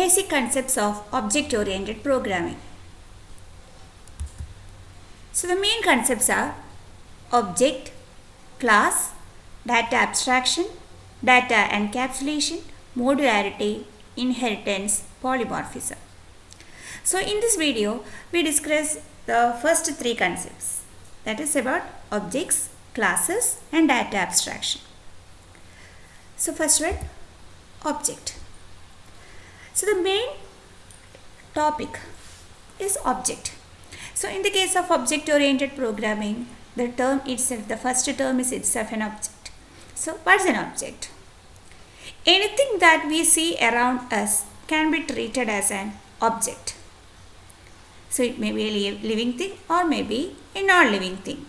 Basic concepts of object-oriented programming. So the main concepts are object, class, data abstraction, data encapsulation, modularity, inheritance, polymorphism. So in this video, we discuss the first three concepts, that is about objects, classes and data abstraction. So first one, object. So the main topic is object. So in the case of object-oriented programming, the term itself, the first term is itself an object. So what is an object? Anything that we see around us can be treated as an object. So it may be a living thing or maybe a non-living thing.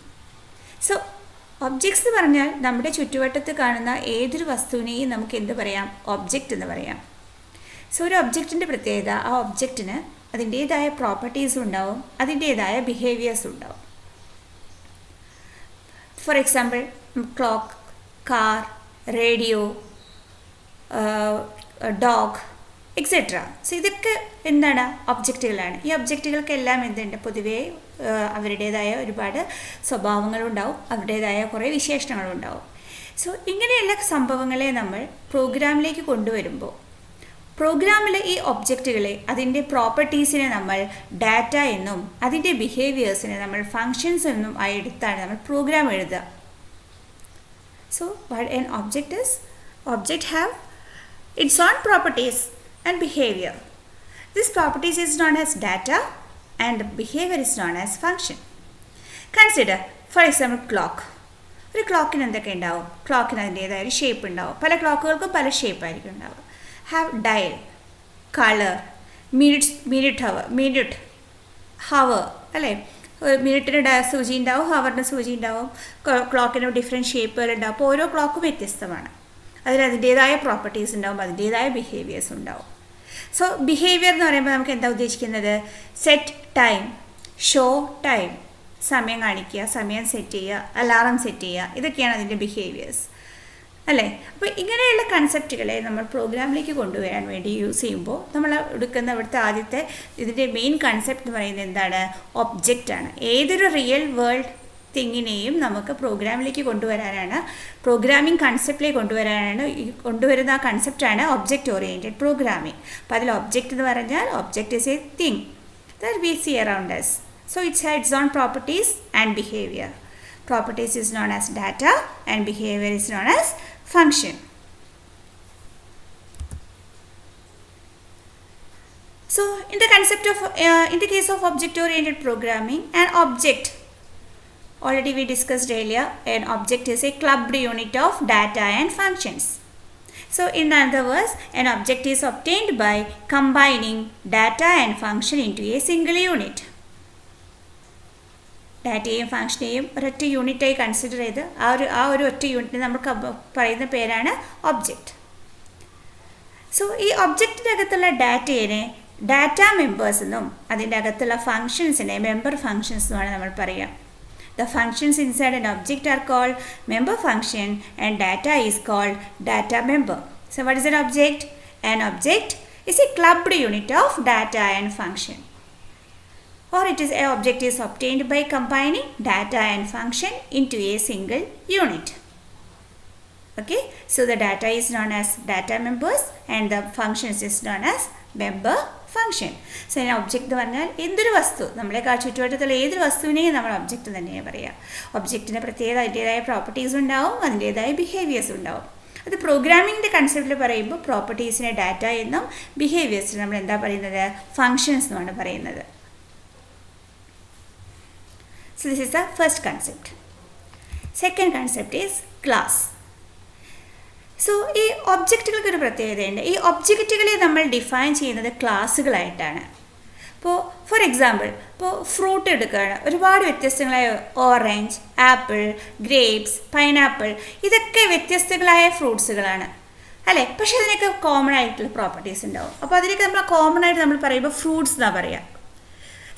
So objects എന്ന് പറഞ്ഞാൽ നമ്മുടെ ചുറ്റുവട്ടത്ത് കാണുന്ന ഏതൊരു വസ്തുവിനെയും നമുക്ക് എന്ത് പറയാം? Object എന്ന് പറയാം. സോ ഒരു ഒബ്ജക്റ്റിൻ്റെ പ്രത്യേകത, ആ ഒബ്ജക്റ്റിന് അതിൻ്റേതായ പ്രോപ്പർട്ടീസും ഉണ്ടാവും, അതിൻ്റേതായ ബിഹേവിയേഴ്സും ഉണ്ടാവും. For example clock, car, radio, dog etcetera. So ഇതൊക്കെ എന്താണ്? ഒബ്ജക്റ്റുകളാണ്. ഈ ഒബ്ജക്റ്റുകൾക്കെല്ലാം എന്തുണ്ട്? പൊതുവേ അവരുടേതായ ഒരുപാട് സ്വഭാവങ്ങളുണ്ടാവും, അവരുടേതായ കുറേ വിശേഷണങ്ങളുണ്ടാവും. സോ ഇങ്ങനെയുള്ള സംഭവങ്ങളെ നമ്മൾ പ്രോഗ്രാമിലേക്ക് കൊണ്ടുവരുമ്പോൾ പ്രോഗ്രാമിലെ ഈ ഒബ്ജക്റ്റുകളെ, അതിൻ്റെ പ്രോപ്പർട്ടീസിനെ നമ്മൾ ഡാറ്റ എന്നും അതിൻ്റെ ബിഹേവിയേഴ്സിനെ നമ്മൾ ഫങ്ഷൻസ് എന്നും ആയി എടുത്താണ് നമ്മൾ പ്രോഗ്രാം എഴുതുക. So what an object is? Object have its own properties and behavior. This properties is known as data and behavior is known as function. Consider, for example, clock. ഒരു ക്ലോക്കിന് എന്തൊക്കെ ഉണ്ടാവും? ക്ലോക്കിന് അതിൻ്റേതായ ഒരു ഷേപ്പ് ഉണ്ടാവും. പല ക്ലോക്കുകൾക്കും പല ഷേപ്പ് ആയിരിക്കും ഉണ്ടാവുക. Have dial, colour, minute, hour അല്ലേ? മിനിറ്റിന് സൂചി ഉണ്ടാവും, ഹവറിന് സൂചി ഉണ്ടാവും, ക്ലോക്കിന് ഡിഫറെൻറ്റ് ഷേപ്പുകൾ ഉണ്ടാവും. അപ്പോൾ ഓരോ ക്ലോക്കും വ്യത്യസ്തമാണ്. അതിൻ്റേതായ പ്രോപ്പർട്ടീസ് ഉണ്ടാവും, അതിൻ്റേതായ ബിഹേവിയേഴ്സ് ഉണ്ടാവും. സോ ബിഹേവിയർ എന്ന് പറയുമ്പോൾ നമുക്ക് എന്താ ഉദ്ദേശിക്കുന്നത്? സെറ്റ് ടൈം, ഷോ ടൈം, സമയം കാണിക്കുക, സമയം സെറ്റ് ചെയ്യുക, അലാറം സെറ്റ് ചെയ്യുക, ഇതൊക്കെയാണ് അതിൻ്റെ ബിഹേവിയേഴ്സ് അല്ലേ? അപ്പോൾ ഇങ്ങനെയുള്ള കൺസെപ്റ്റുകളെ നമ്മൾ പ്രോഗ്രാമിലേക്ക് കൊണ്ടുവരാൻ വേണ്ടി യൂസ് ചെയ്യുമ്പോൾ നമ്മൾ എടുക്കുന്ന ഇവിടുത്തെ ആദ്യത്തെ ഇതിൻ്റെ മെയിൻ കൺസെപ്റ്റ് എന്ന് പറയുന്നത് എന്താണ്? ഒബ്ജക്റ്റാണ്. ഏതൊരു റിയൽ വേൾഡ് തിങ്ങിനെയും നമുക്ക് പ്രോഗ്രാമിലേക്ക് കൊണ്ടുവരാനാണ്, പ്രോഗ്രാമിംഗ് കൺസെപ്റ്റിലേക്ക് കൊണ്ടുവരുന്ന ആ കൺസെപ്റ്റാണ് ഒബ്ജക്റ്റ് ഓറിയൻറ്റഡ് പ്രോഗ്രാമിംഗ്. അപ്പോൾ അതിൽ ഒബ്ജക്റ്റ് എന്ന് പറഞ്ഞാൽ object is a thing that we see around us. So it has its own properties and behavior. Properties is known as data and behavior is known as function. So in the concept of in the case of object oriented programming, an object, already we discussed earlier, an object is a clubbed unit of data and functions. So in other words, an object is obtained by combining data and function into a single unit. ഡാറ്റയും ഫങ്ഷനെയും ഒരൊറ്റ യൂണിറ്റായി consider ചെയ്ത് ആ ഒരു ഒറ്റ യൂണിറ്റിന് നമുക്ക് പറയുന്ന പേരാണ് ഒബ്ജക്റ്റ്. സോ ഈ ഒബ്ജക്റ്റിൻ്റെ അകത്തുള്ള ഡാറ്റയെ ഡാറ്റ മെമ്പേഴ്സ് എന്നും അതിൻ്റെ അകത്തുള്ള ഫങ്ഷൻസിനെ മെമ്പർ ഫങ്ഷൻസ് എന്നുമാണ് നമ്മൾ പറയുക. The functions inside an object are called member function and data is called data member. So what is an object? An object is a clubbed unit of data and function. Or it is an object is obtained by combining data and function into a single unit. Okay, so the data is known as data members and the functions is known as member function. So അതിന് object എന്ന് പറഞ്ഞാൽ എന്തൊരു വസ്തു, നമ്മളെ ചുറ്റുവട്ടത്തുള്ള ഏതൊരു വസ്തുവിനെയും നമ്മൾ object തന്നെയാണ് പറയുക. ഒബ്ജക്റ്റിന് പ്രത്യേക അതിൻ്റേതായ പ്രോപ്പർട്ടീസ് ഉണ്ടാവും, അതിൻ്റേതായ ബിഹേവിയേഴ്സ് ഉണ്ടാവും. അത് പ്രോഗ്രാമിങ്ങിൻ്റെ കൺസെപ്റ്റിൽ പറയുമ്പോൾ പ്രോപ്പർട്ടീസിനെ ഡാറ്റ എന്നും ബിഹേവിയേഴ്സിന് നമ്മൾ എന്താ പറയുന്നത്? ഫങ്ഷൻസ് എന്നാണ് പറയുന്നത്. So this is the first concept. Second concept is class. So ഈ ഒബ്ജക്റ്റുകൾക്കൊരു പ്രത്യേകതയുണ്ട്. ഈ ഒബ്ജക്റ്റുകളെ നമ്മൾ ഡിഫൈൻ ചെയ്യുന്നത് ക്ലാസ്സുകളായിട്ടാണ്. ഇപ്പോൾ ഫോർ എക്സാമ്പിൾ, ഇപ്പോൾ ഫ്രൂട്ട് എടുക്കുകയാണ്, ഒരുപാട് വ്യത്യസ്തങ്ങളായ ഓറഞ്ച്, ആപ്പിൾ, ഗ്രേപ്സ്, പൈനാപ്പിൾ, ഇതൊക്കെ വ്യത്യസ്തങ്ങളായ ഫ്രൂട്ട്സുകളാണ് അല്ലേ? പക്ഷേ അതിനൊക്കെ കോമൺ ആയിട്ടുള്ള പ്രോപ്പർട്ടീസ് ഉണ്ടാവും. അപ്പോൾ അതിനൊക്കെ നമ്മൾ കോമൺ ആയിട്ട് നമ്മൾ പറയുമ്പോൾ ഫ്രൂട്ട്സ് എന്നാണ് പറയുക.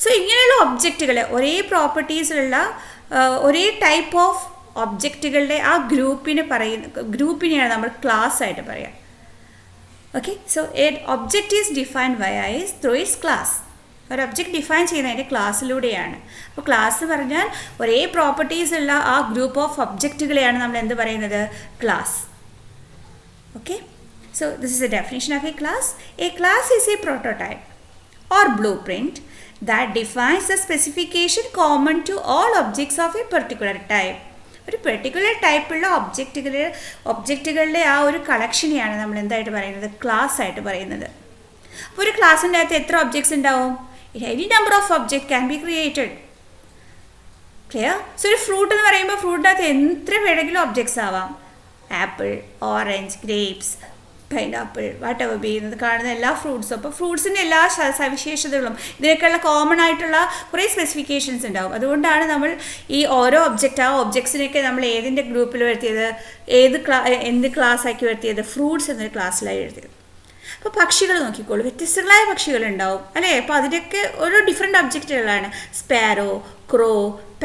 സോ ഇങ്ങനെയുള്ള ഒബ്ജക്റ്റുകൾ, ഒരേ പ്രോപ്പർട്ടീസിലുള്ള ഒരേ ടൈപ്പ് ഓഫ് ഒബ്ജക്റ്റുകളുടെ ആ ഗ്രൂപ്പിനെയാണ് നമ്മൾ ക്ലാസ് ആയിട്ട് പറയുക. Okay, so a object is defined why is through its class. ഒരു ഒബ്ജക്റ്റ് ഡിഫൈൻ ചെയ്യുന്നതിൻ്റെ ക്ലാസ്സിലൂടെയാണ്. അപ്പോൾ ക്ലാസ് പറഞ്ഞാൽ ഒരേ പ്രോപ്പർട്ടീസ് ഉള്ള ആ ഗ്രൂപ്പ് ഓഫ് ഒബ്ജക്റ്റുകളെയാണ് നമ്മൾ എന്ത് പറയുന്നത്? Class. Okay, so this is A definition of A class. A class is A prototype or blueprint that defines the specification common to all objects of a particular type. ഒരു particular ടൈപ്പുള്ള ഒബ്ജക്റ്റുകളുടെ ആ ഒരു കളക്ഷനെയാണ് നമ്മൾ എന്തായിട്ട് പറയുന്നത്? Class ആയിട്ട് പറയുന്നത്. അപ്പോൾ ഒരു ക്ലാസ്സിൻ്റെ അകത്ത് എത്ര ഒബ്ജക്ട്സ് ഉണ്ടാവും? Any number of object can be created. Clear? So ഒരു ഫ്രൂട്ട് എന്ന് പറയുമ്പോൾ ഫ്രൂട്ടിൻ്റെ അകത്ത് എത്ര വേണമെങ്കിലും ഒബ്ജക്ട്സ് ആവാം. Apple, orange, grapes, pineapple, what ever ചെയ്യുന്നത് കാണുന്ന എല്ലാ ഫ്രൂട്ട്സും. അപ്പോൾ ഫ്രൂട്ട്സിൻ്റെ എല്ലാ സവിശേഷതകളും ഇതിനൊക്കെയുള്ള കോമൺ ആയിട്ടുള്ള കുറേ സ്പെസിഫിക്കേഷൻസ് ഉണ്ടാവും. അതുകൊണ്ടാണ് നമ്മൾ ഈ ഓരോ ഒബ്ജക്റ്റ് ആ ഒബ്ജക്ട്സിനൊക്കെ നമ്മൾ ഏതിൻ്റെ ഗ്രൂപ്പിൽ വരുത്തിയത്, എന്ത് ക്ലാസ് ആക്കി വരുത്തിയത്? ഫ്രൂട്ട്സ് എന്നൊരു ക്ലാസ്സിലായി എഴുതിയത്. അപ്പോൾ പക്ഷികൾ നോക്കിക്കോളൂ, വ്യത്യസ്തങ്ങളായ പക്ഷികളുണ്ടാവും അല്ലേ? അപ്പോൾ അതിൻ്റെയൊക്കെ ഓരോ ഡിഫറെൻറ്റ് ഒബ്ജക്റ്റുകളാണ്. സ്പാരോ, ക്രോ,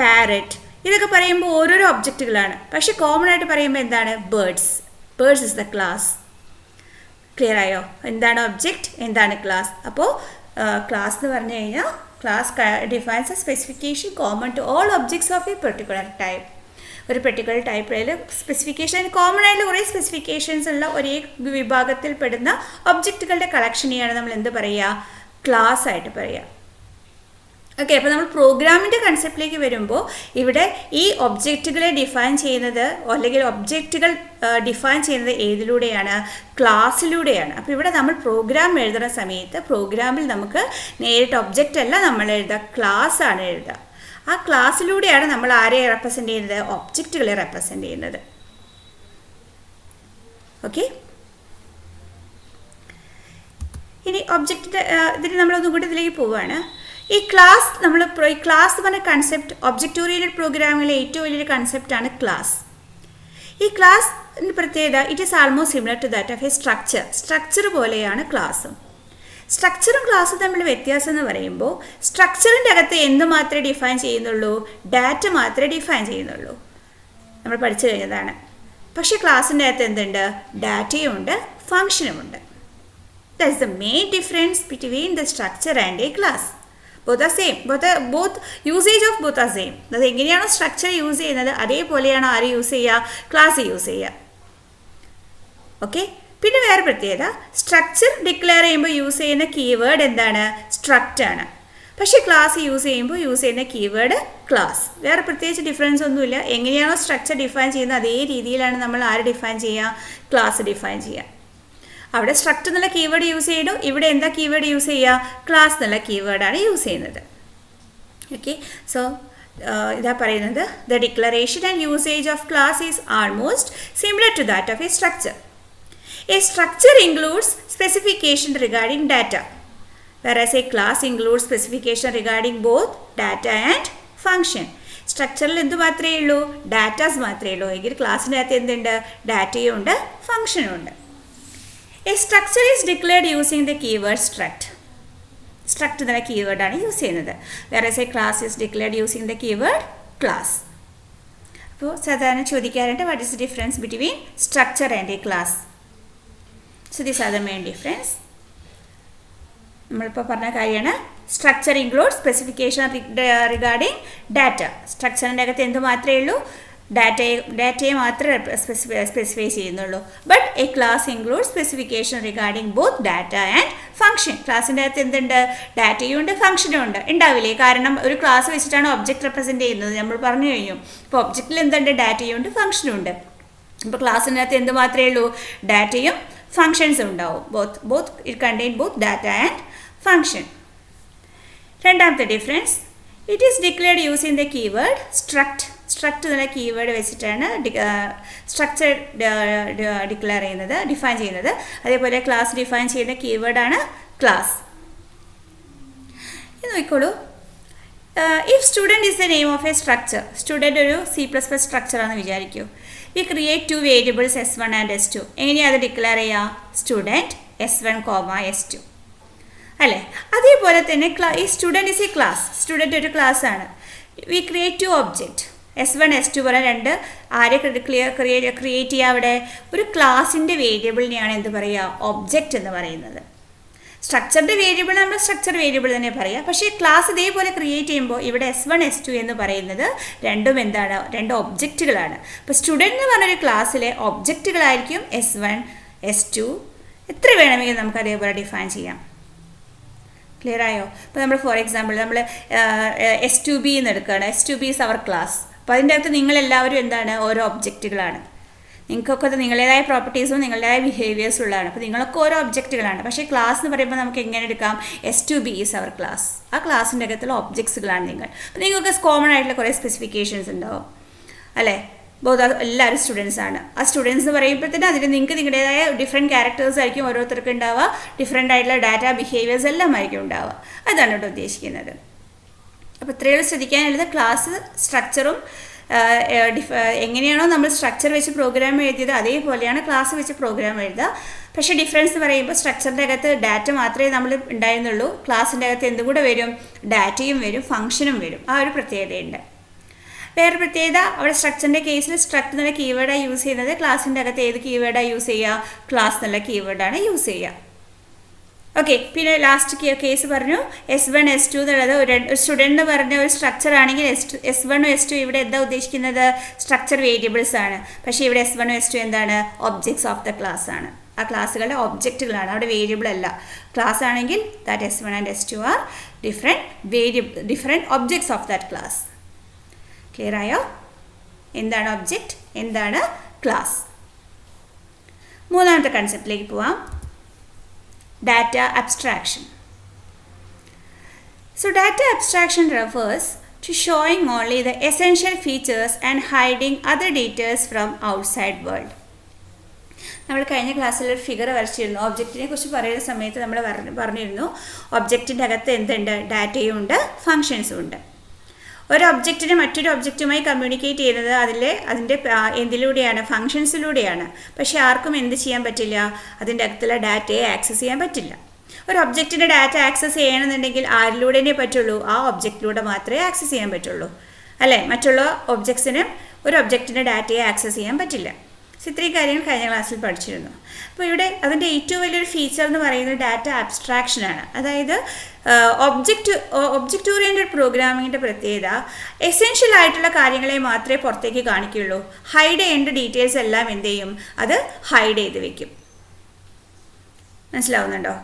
പാരറ്റ്, ഇതൊക്കെ പറയുമ്പോൾ ഓരോരോ ഒബ്ജക്റ്റുകളാണ്. പക്ഷേ കോമൺ ആയിട്ട് പറയുമ്പോൾ എന്താണ്? Birds is the class. Clear ആയോ? എന്താണ് ഒബ്ജക്റ്റ്, എന്താണ് ക്ലാസ്? അപ്പോൾ ക്ലാസ് എന്ന് പറഞ്ഞു കഴിഞ്ഞാൽ class defines a specification common to all objects of a particular type. ഒരു പെർട്ടിക്കുലർ ടൈപ്പിൽ സ്പെസിഫിക്കേഷൻ കോമൺ ആയിട്ട് കുറേ സ്പെസിഫിക്കേഷൻസ് ഉള്ള ഒരേ വിഭാഗത്തിൽ പെടുന്ന ഒബ്ജക്റ്റുകളുടെ കളക്ഷനെയാണ് നമ്മൾ എന്ത് പറയുക? ക്ലാസ് ആയിട്ട് പറയുക. ഓക്കെ, അപ്പോൾ നമ്മൾ പ്രോഗ്രാമിൻ്റെ കൺസെപ്റ്റിലേക്ക് വരുമ്പോൾ ഇവിടെ ഈ ഒബ്ജക്റ്റുകളെ ഡിഫൈൻ ചെയ്യുന്നത് അല്ലെങ്കിൽ ഒബ്ജക്റ്റുകൾ ഡിഫൈൻ ചെയ്യുന്നത് ഏതിലൂടെയാണ്? ക്ലാസ്സിലൂടെയാണ്. അപ്പോൾ ഇവിടെ നമ്മൾ പ്രോഗ്രാം എഴുതുന്ന സമയത്ത് പ്രോഗ്രാമിൽ നമുക്ക് നേരിട്ട് ഒബ്ജക്റ്റ് അല്ല നമ്മൾ എഴുതുക, ക്ലാസ് ആണ് എഴുതുക. ആ ക്ലാസ്സിലൂടെയാണ് നമ്മൾ ആരെ റെപ്രസെൻ്റ് ചെയ്യുന്നത്? ഒബ്ജക്റ്റുകളെ റെപ്രസെൻ്റ് ചെയ്യുന്നത്. ഓക്കെ, ഇനി ഒബ്ജക്റ്റിൻ്റെ ഇതിന് നമ്മളൊന്നും കൂടി ഇതിലേക്ക് പോവുകയാണ്. ഈ ക്ലാസ് എന്ന് പറഞ്ഞ കൺസെപ്റ്റ് ഒബ്ജക്റ്റ് ഓറിയൻറ്റഡ് പ്രോഗ്രാമിലെ ഏറ്റവും വലിയൊരു കൺസെപ്റ്റാണ് ക്ലാസ്. ഈ ക്ലാസിൻ്റെ പ്രത്യേകത it is almost similar to that of a structure പോലെയാണ് ക്ലാസ്സും. സ്ട്രക്ചറും ക്ലാസ്സും തമ്മിൽ വ്യത്യാസം എന്ന് പറയുമ്പോൾ സ്ട്രക്ചറിൻ്റെ അകത്ത് എന്ത് മാത്രമേ ഡിഫൈൻ ചെയ്യുന്നുള്ളൂ? ഡാറ്റ മാത്രമേ ഡിഫൈൻ ചെയ്യുന്നുള്ളൂ. നമ്മൾ പഠിച്ചു കഴിഞ്ഞതാണ്. പക്ഷേ ക്ലാസ്സിൻ്റെ അകത്ത് എന്തുണ്ട്? ഡാറ്റയും ഉണ്ട്, ഫങ്ഷനും ഉണ്ട്. That is the main difference between the structure and A class. both are same, both usage of both are same. അത് എങ്ങനെയാണോ സ്ട്രക്ചർ യൂസ് ചെയ്യുന്നത് അതേപോലെയാണ് ആര് യൂസ് ചെയ്യുക? ക്ലാസ് യൂസ് ചെയ്യുക. ഓക്കെ, പിന്നെ വേറെ പ്രത്യേകത, സ്ട്രക്ചർ ഡിക്ലെയർ ചെയ്യുമ്പോൾ യൂസ് ചെയ്യുന്ന കീവേഡ് എന്താണ്? സ്ട്രക്റ്റ് ആണ്. പക്ഷേ ക്ലാസ് യൂസ് ചെയ്യുമ്പോൾ യൂസ് ചെയ്യുന്ന കീവേഡ് ക്ലാസ്. വേറെ പ്രത്യേകിച്ച് ഡിഫറൻസ് ഒന്നുമില്ല. എങ്ങനെയാണോ സ്ട്രക്ചർ ഡിഫൈൻ ചെയ്യുന്നത് അതേ രീതിയിലാണ് നമ്മൾ ആര് ഡിഫൈൻ ചെയ്യുക? ക്ലാസ് ഡിഫൈൻ ചെയ്യുക. അവിടെ സ്ട്രക്ചർ എന്നുള്ള കീവേഡ് യൂസ് ചെയ്യണം, ഇവിടെ എന്താ കീവേഡ് യൂസ് ചെയ്യുക? ക്ലാസ് എന്നുള്ള കീവേഡാണ് യൂസ് ചെയ്യുന്നത്. ഓക്കെ, സോ ഇതാ പറയുന്നത് the declaration and usage of class is almost similar to that of a structure. A structure includes specification regarding data, whereas a class includes specification regarding both data and function. സ്ട്രക്ചറിൽ എന്ത് മാത്രമേ ഉള്ളൂ? Datas മാത്രമേ ഉള്ളൂ. എങ്കിൽ ക്ലാസ്സിൻ്റെ അകത്ത് എന്തുണ്ട്? ഡാറ്റയും ഉണ്ട്, ഫങ്ഷനും ഉണ്ട്. A structure is declared using the keyword struct. Struct എന്ന കീവേഡാണ് യൂസ് ചെയ്യുന്നത്. whereas a class is declared using the keyword class. അപ്പോൾ സാധാരണ ചോദിക്കാറുണ്ട് what is the difference between structure and a class? So these are the main difference. നമ്മളിപ്പോൾ പറഞ്ഞ കാര്യമാണ് structure include specification regarding data. സ്ട്രക്ചറിൻ്റെ അകത്ത് എന്ത് മാത്രമേ ഉള്ളൂ? ഡാറ്റയെ മാത്രമേ സ്പെസിഫൈ ചെയ്യുന്നുള്ളൂ. But a class include specification regarding both data and function. ക്ലാസിൻ്റെ അകത്ത് എന്തുണ്ട്? ഡാറ്റയും ഉണ്ട്, ഫംഗ്ഷനും ഉണ്ട്. ഉണ്ടാവില്ലേ? കാരണം ഒരു ക്ലാസ് വെച്ചിട്ടാണ് ഒബ്ജക്റ്റ് റെപ്രസെൻറ്റ് ചെയ്യുന്നത്, നമ്മൾ പറഞ്ഞു കഴിഞ്ഞു. ഇപ്പോൾ ഒബ്ജക്റ്റിൽ എന്തുണ്ട്? ഡാറ്റയും ഉണ്ട്, ഫംഗ്ഷനും ഉണ്ട്. ഇപ്പോൾ ക്ലാസിൻ്റെ അകത്ത് എന്ത് മാത്രമേ ഉള്ളൂ? ഡാറ്റയും ഫങ്ഷൻസും ഉണ്ടാവും. Both it contain both data and function. രണ്ടാമത്തെ difference, it is declared using the keyword struct. Struct എന്നുള്ള കീവേഡ് വെച്ചിട്ടാണ് സ്ട്രക്ചർ ഡിഫൈൻ ചെയ്യുന്നത്. അതേപോലെ ക്ലാസ് ഡിഫൈൻ ചെയ്യുന്ന കീവേഡാണ് ക്ലാസ്. ഇത് നോക്കിക്കോളൂ. If student is the name of a structure, student ഒരു C++ സ്ട്രക്ചറാണെന്ന് വിചാരിക്കൂ. We create 2 variables S1 and S2. എങ്ങനെയാണ് അത് ഡിക്ലെയർ ചെയ്യുക? സ്റ്റുഡൻറ്റ് S1, S2 അല്ലേ? അതേപോലെ തന്നെ ഈ student is a class. Student ഒരു ക്ലാസ് ആണ്. We create 2 object. S1 S2 പറഞ്ഞ രണ്ട് ആരെ ക്രിയേറ്റ് ചെയ്യുക അവിടെ? ഒരു ക്ലാസിൻ്റെ വേരിയബിളിനെയാണ് എന്ത് പറയുക? ഒബ്ജക്റ്റ് എന്ന് പറയുന്നത്. സ്ട്രക്ചറിൻ്റെ വേരിയബിൾ നമ്മൾ സ്ട്രക്ചർ വേരിയബിൾ തന്നെ പറയുക. പക്ഷേ ക്ലാസ് ഇതേപോലെ ക്രിയേറ്റ് ചെയ്യുമ്പോൾ ഇവിടെ S1 S2 എന്ന് പറയുന്നത് രണ്ടും എന്താണ്? രണ്ട് ഒബ്ജക്റ്റുകളാണ്. അപ്പോൾ സ്റ്റുഡൻറ്റ് എന്ന് പറഞ്ഞൊരു ക്ലാസ്സിലെ ഒബ്ജക്റ്റുകളായിരിക്കും S1 S2. എത്ര വേണമെങ്കിൽ നമുക്ക് അതേപോലെ ഡിഫൈൻ ചെയ്യാം. ക്ലിയർ ആയോ? ഇപ്പോൾ നമ്മൾ ഫോർ എക്സാമ്പിൾ നമ്മൾ S2B എന്ന് എടുക്കുകയാണ്. S2B is our class. അപ്പോൾ അതിൻ്റെ അകത്ത് നിങ്ങളെല്ലാവരും എന്താണ്? ഓരോ ഒബ്ജക്റ്റുകളാണ്. നിങ്ങൾക്കൊക്കെ അത് നിങ്ങളുടേതായ പ്രോപ്പർട്ടീസും നിങ്ങളുടേതായ ബിഹേവിയേഴ്സും ഉള്ളതാണ്. അപ്പോൾ നിങ്ങളൊക്കെ ഓരോ ഒബ്ജക്റ്റുകളാണ്. പക്ഷേ ക്ലാസ് എന്ന് പറയുമ്പോൾ നമുക്ക് എങ്ങനെ എടുക്കാം? S2B is our class. ആ ക്ലാസ്സിൻ്റെ അകത്തുള്ള ഒബ്ജക്ട്സുകളാണ് നിങ്ങൾ. അപ്പോൾ നിങ്ങൾക്ക് കോമൺ ആയിട്ടുള്ള കുറേ സ്പെസിഫിക്കേഷൻസ് ഉണ്ടാവും അല്ലേ? എല്ലാവരും സ്റ്റുഡൻസ് ആണ്. ആ സ്റ്റുഡൻസ് എന്ന് പറയുമ്പോഴത്തേന് അതിന് നിങ്ങൾക്ക് നിങ്ങളുടേതായ ഡിഫറെൻറ്റ് ക്യാരക്ടേഴ്സ് ആയിരിക്കും ഓരോരുത്തർക്ക് ഉണ്ടാവുക. ഡിഫറെൻ്റ് ആയിട്ടുള്ള ഡാറ്റ ബിഹേവിയേഴ്സ് എല്ലാം ആയിരിക്കും ഉണ്ടാവുക. അതാണ് ഇവിടെ ഉദ്ദേശിക്കുന്നത്. അപ്പോൾ ഇത്രയും ശ്രദ്ധിക്കാനുള്ളത് ക്ലാസ് സ്ട്രക്ചറും എങ്ങനെയാണോ നമ്മൾ സ്ട്രക്ചർ വെച്ച് പ്രോഗ്രാം എഴുതിയത് അതേപോലെയാണ് ക്ലാസ് വെച്ച് പ്രോഗ്രാം എഴുതുക. പക്ഷേ ഡിഫറൻസ് എന്ന് പറയുമ്പോൾ സ്ട്രക്ചറിൻ്റെ അകത്ത് ഡാറ്റ മാത്രമേ നമ്മൾ ഉണ്ടായിരുന്നുള്ളൂ. ക്ലാസ്സിൻ്റെ അകത്ത് എന്തും കൂടെ വരും? ഡാറ്റയും വരും, ഫംഗ്ഷനും വരും. ആ ഒരു പ്രത്യേകതയുണ്ട്. വേറെ പ്രത്യേകത അവിടെ സ്ട്രക്ചറിൻ്റെ കേസിൽ സ്ട്രക്ട് എന്നുള്ള കീവേഡാണ് യൂസ് ചെയ്യുന്നത്. ക്ലാസ്സിൻ്റെ അകത്ത് ഏത് കീവേഡാണ് യൂസ് ചെയ്യുക? ക്ലാസ് എന്നുള്ള കീവേഡാണ് യൂസ് ചെയ്യുക. ഓക്കെ. പിന്നെ ലാസ്റ്റ് കേസ് പറഞ്ഞു S1 S2 എന്നുള്ളത് ഒരു സ്റ്റുഡൻറ്റ് എന്ന് പറഞ്ഞ ഒരു സ്ട്രക്ചർ ആണെങ്കിൽ S1 S2 ഇവിടെ എന്താ ഉദ്ദേശിക്കുന്നത്? സ്ട്രക്ചർ വേരിയബിൾസ് ആണ്. പക്ഷേ ഇവിടെ S1 S2 എന്താണ്? ഒബ്ജക്ട്സ് ഓഫ് ദ ക്ലാസ് ആണ്. ആ ക്ലാസ്സുകളുടെ ഒബ്ജക്റ്റുകളാണ്, അവിടെ വേരിയബിൾ അല്ല. ക്ലാസ് ആണെങ്കിൽ that S1 and S2 are different objects of that class. Clear ആയോ? എന്താണ് ഒബ്ജക്റ്റ്, എന്താണ് ക്ലാസ്? മൂന്നാമത്തെ കൺസെപ്റ്റിലേക്ക് പോവാം. Data abstraction. So data abstraction refers to showing only the essential features and hiding other details from outside world. നമ്മൾ കഴിഞ്ഞ ക്ലാസ്സിൽ ഒരു figure വരച്ചിരുന്നു. ഒബ്ജക്റ്റിനെ കുറിച്ച് പറയുന്ന സമയത്ത് നമ്മൾ പറഞ്ഞിരുന്നു ഒബ്ജക്റ്റിൻ്റെ അകത്ത് എന്തുണ്ട്? ഡാറ്റയും ഉണ്ട്, ഫങ്ഷൻസും ഉണ്ട്. ഒരു ഒബ്ജക്റ്റിനെ മറ്റൊരു ഒബ്ജക്റ്റുമായി കമ്മ്യൂണിക്കേറ്റ് ചെയ്യുന്നത് അതിൻ്റെ എന്തിലൂടെയാണ്? ഫങ്ഷൻസിലൂടെയാണ്. പക്ഷേ ആർക്കും എന്ത് ചെയ്യാൻ പറ്റില്ല? അതിൻ്റെ അകത്തുള്ള ഡാറ്റയെ ആക്സസ് ചെയ്യാൻ പറ്റില്ല. ഒരു ഒബ്ജക്റ്റിൻ്റെ ഡാറ്റ ആക്സസ് ചെയ്യണമെന്നുണ്ടെങ്കിൽ ആരിലൂടെ പറ്റുള്ളൂ? ആ ഒബ്ജക്റ്റിലൂടെ മാത്രമേ ആക്സസ് ചെയ്യാൻ പറ്റുള്ളൂ അല്ലേ? മറ്റുള്ള ഒബ്ജക്ട്സിന് ഒരു ഒബ്ജക്റ്റിൻ്റെ ഡാറ്റയെ ആക്സസ് ചെയ്യാൻ പറ്റില്ല. ഇത്രയും കാര്യങ്ങൾ കഴിഞ്ഞ ക്ലാസ്സിൽ പഠിച്ചിരുന്നു. അപ്പോൾ ഇവിടെ അതിൻ്റെ ഏറ്റവും വലിയൊരു ഫീച്ചർ എന്ന് പറയുന്നത് ഡാറ്റ അബ്സ്ട്രാക്ഷനാണ്. അതായത് ഒബ്ജക്റ്റ് ഓറിയൻറ്റഡ് പ്രോഗ്രാമിങ്ങിൻ്റെ പ്രത്യേകത എസെൻഷ്യൽ ആയിട്ടുള്ള കാര്യങ്ങളെ മാത്രമേ പുറത്തേക്ക് കാണിക്കുകയുള്ളൂ. ഹൈഡ് ചെയ്യേണ്ട ഡീറ്റെയിൽസ് എല്ലാം എന്ത് ചെയ്യും? അത് ഹൈഡ് ചെയ്ത് വെക്കും. മനസ്സിലാവുന്നുണ്ടോ?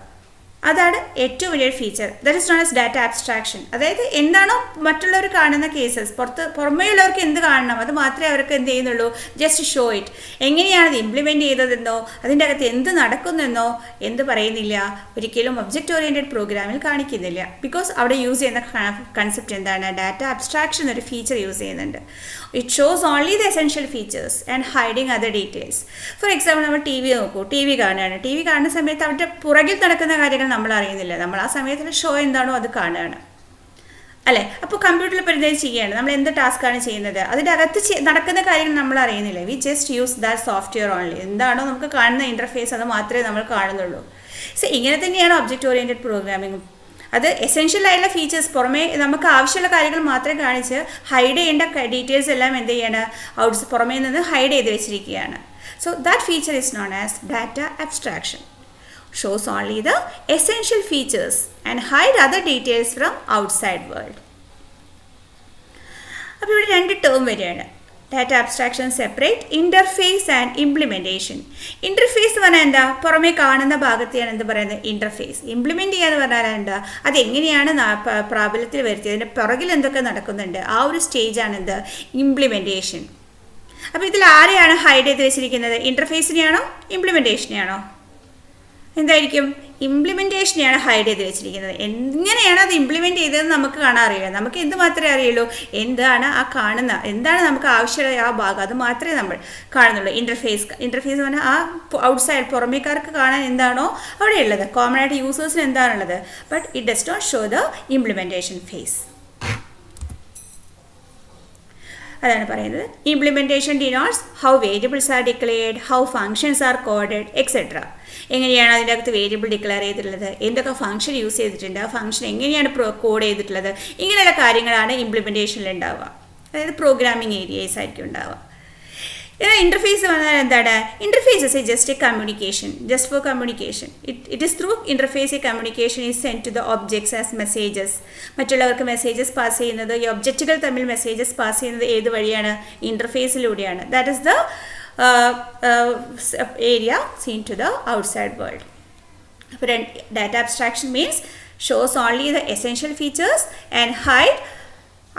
അതാണ് ഏറ്റവും വലിയൊരു feature. That is known as data abstraction. അതായത് എന്താണോ മറ്റുള്ളവർ കാണുന്ന കേസസ്, പുറമേയുള്ളവർക്ക് എന്ത് കാണണം അത് മാത്രമേ അവർക്ക് എന്ത് ചെയ്യുന്നുള്ളൂ? Just show it. എങ്ങനെയാണ് ഇത് ഇംപ്ലിമെൻറ്റ് ചെയ്തതെന്നോ അതിൻ്റെ അകത്ത് എന്ത് നടക്കുന്നെന്നോ എന്ത് പറയുന്നില്ല, ഒരിക്കലും ഒബ്ജക്റ്റ് ഓറിയൻറ്റഡ് പ്രോഗ്രാമിൽ കാണിക്കുന്നില്ല. ബിക്കോസ് അവിടെ യൂസ് ചെയ്യുന്ന കൺസെപ്റ്റ് എന്താണ്? ഡാറ്റ അബ്സ്ട്രാക്ഷൻ എന്നൊരു ഫീച്ചർ യൂസ് ചെയ്യുന്നുണ്ട്. It shows only the essential features and hiding other details. For example നമ്മൾ ടി വി നോക്കൂ. ടി വി കാണുന്ന സമയത്ത് അവരുടെ പുറകിൽ നടക്കുന്ന കാര്യങ്ങൾ നമ്മൾ അറിയുന്നില്ല. നമ്മൾ ആ സമയത്തുള്ള ഷോ എന്താണോ അത് കാണുകയാണ് അല്ലേ? അപ്പോൾ കമ്പ്യൂട്ടറിൽ പരിധി ചെയ്യുകയാണ്. നമ്മൾ എന്ത് ടാസ്ക്കാണ് ചെയ്യുന്നത്? അതിൻ്റെ അകത്ത് നടക്കുന്ന കാര്യങ്ങൾ നമ്മൾ അറിയുന്നില്ല. We just use that software only. എന്താണോ നമുക്ക് കാണുന്ന ഇൻ്റർഫേസ് അത് മാത്രമേ നമ്മൾ കാണുന്നുള്ളൂ. സോ ഇങ്ങനെ തന്നെയാണ് ഒബ്ജക്റ്റ് ഓറിയൻറ്റഡ് പ്രോഗ്രാമിങ്ങും. അത് എസെൻഷ്യൽ ആയിട്ടുള്ള ഫീച്ചേഴ്സ് പുറമേ നമുക്ക് ആവശ്യമുള്ള കാര്യങ്ങൾ മാത്രമേ കാണിച്ച് ഹൈഡ് ചെയ്യേണ്ട ഡീറ്റെയിൽസ് എല്ലാം എന്ത് ചെയ്യാണ്? പുറമേ നിന്ന് ഹൈഡ് ചെയ്ത് വെച്ചിരിക്കുകയാണ്. So that feature is known as data abstraction. Shows only the essential features and hide other details from outside world. അപ്പോൾ ഇവിടെ രണ്ട് ടേം വരികയാണ്. Data abstraction separate, interface and implementation. Interface എന്ന് പറഞ്ഞാൽ എന്താ? പുറമേ കാണുന്ന ഭാഗത്തെയാണ് എന്ത് പറയുന്നത്? ഇൻ്റർഫേസ്. ഇംപ്ലിമെൻറ്റ് ചെയ്യാന്ന് പറഞ്ഞാൽ എന്താ? അതെങ്ങനെയാണ് പ്രാബല്യത്തിൽ വരുത്തിയത്, അതിൻ്റെ പുറകിൽ എന്തൊക്കെ നടക്കുന്നുണ്ട്, ആ ഒരു സ്റ്റേജാണ് എന്ത്? ഇംപ്ലിമെൻറ്റേഷൻ. അപ്പോൾ ഇതിൽ ആരെയാണ് ഹൈഡ് ചെയ്ത് വെച്ചിരിക്കുന്നത്? ഇൻ്റർഫേസിനെയാണോ ഇംപ്ലിമെൻറ്റേഷനെയാണോ? എന്തായിരിക്കും? ഇംപ്ലിമെൻറ്റേഷനെയാണ് ഹൈഡ് ചെയ്ത് വെച്ചിരിക്കുന്നത്. എങ്ങനെയാണ് അത് ഇംപ്ലിമെൻറ്റ് ചെയ്തതെന്ന് നമുക്ക് കാണാൻ അറിയില്ല. നമുക്ക് എന്ത് മാത്രമേ അറിയുള്ളൂ? എന്താണ് ആ കാണുന്ന, എന്താണ് നമുക്ക് ആവശ്യമുള്ള ആ ഭാഗം അത് മാത്രമേ നമ്മൾ കാണുന്നുള്ളൂ. ഇൻ്റർഫേസ് എന്ന് പറഞ്ഞാൽ ആ ഔട്ട്സൈഡ് പുറമേക്കാർക്ക് കാണാൻ എന്താണോ അവിടെ ഉള്ളത്, കോമൺ ആയിട്ട് യൂസേഴ്സിന് എന്താണുള്ളത്. But it does not show the implementation phase. അതാണ് പറയുന്നത്. Implementation denotes how variables are declared, how functions are coded etcetera. എങ്ങനെയാണ് അതിൻ്റെ അകത്ത് വേരിയബിൾ ഡിക്ലെയർ ചെയ്തിട്ടുള്ളത്, എന്തൊക്കെ ഫംഗ്ഷൻ യൂസ് ചെയ്തിട്ടുണ്ട്, ആ ഫംഗ്ഷൻ എങ്ങനെയാണ് കോഡ് ചെയ്തിട്ടുള്ളത്, ഇങ്ങനെയുള്ള കാര്യങ്ങളാണ് ഇംപ്ലിമെൻറ്റേഷനിൽ ഉണ്ടാവുക. അതായത് പ്രോഗ്രാമിംഗ് ഏരിയസ് ആയിരിക്കും ഉണ്ടാവുക. ഇന്റർഫേസ് പറഞ്ഞാൽ എന്താണ്? Interface is just a communication, just for communication. It is through interface a communication is send to the objects as messages. മറ്റുള്ളവർക്ക് മെസ്സേജസ് പാസ് ചെയ്യുന്നത്, ഈ ഒബ്ജക്റ്റുകൾ തമ്മിൽ മെസ്സേജസ് പാസ് ചെയ്യുന്നത് ഏത് വഴിയാണ്? ഇന്റർഫേസിലൂടെയാണ്. That is the area seen to the outside world. അപ്പോൾ data abstraction means shows only the essential features and hide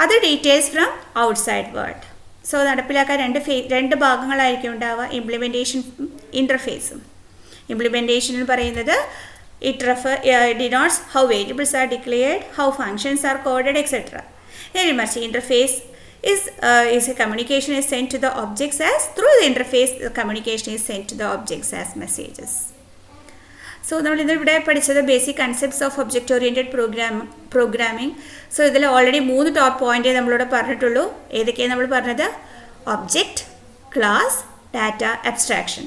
other details from outside world. So നടപ്പിലാക്കാൻ രണ്ട് ഭാഗങ്ങളായിരിക്കും ഉണ്ടാവുക, ഇംപ്ലിമെൻറ്റേഷൻ ഇൻ്റർഫേസും. ഇംപ്ലിമെൻറ്റേഷൻ എന്ന് പറയുന്നത് it denotes how variables are declared, how functions are coded, etc. Very much interface is a communication is sent to the objects as through the interface the communication is sent to the objects as messages. So നമ്മൾ ഇന്നിവിടെ പഠിച്ചത് basic concepts of object oriented programming. So ഇതിൽ already 3 top പോയിൻ്റേ നമ്മളിവിടെ പറഞ്ഞിട്ടുള്ളൂ. ഏതൊക്കെയാണ് നമ്മൾ പറഞ്ഞത്? Object, class, data, abstraction.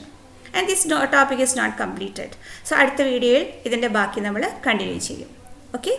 And this topic is not completed. So അടുത്ത വീഡിയോയിൽ ഇതിൻ്റെ ബാക്കി നമ്മൾ കണ്ടിന്യൂ ചെയ്യും. ഓക്കെ.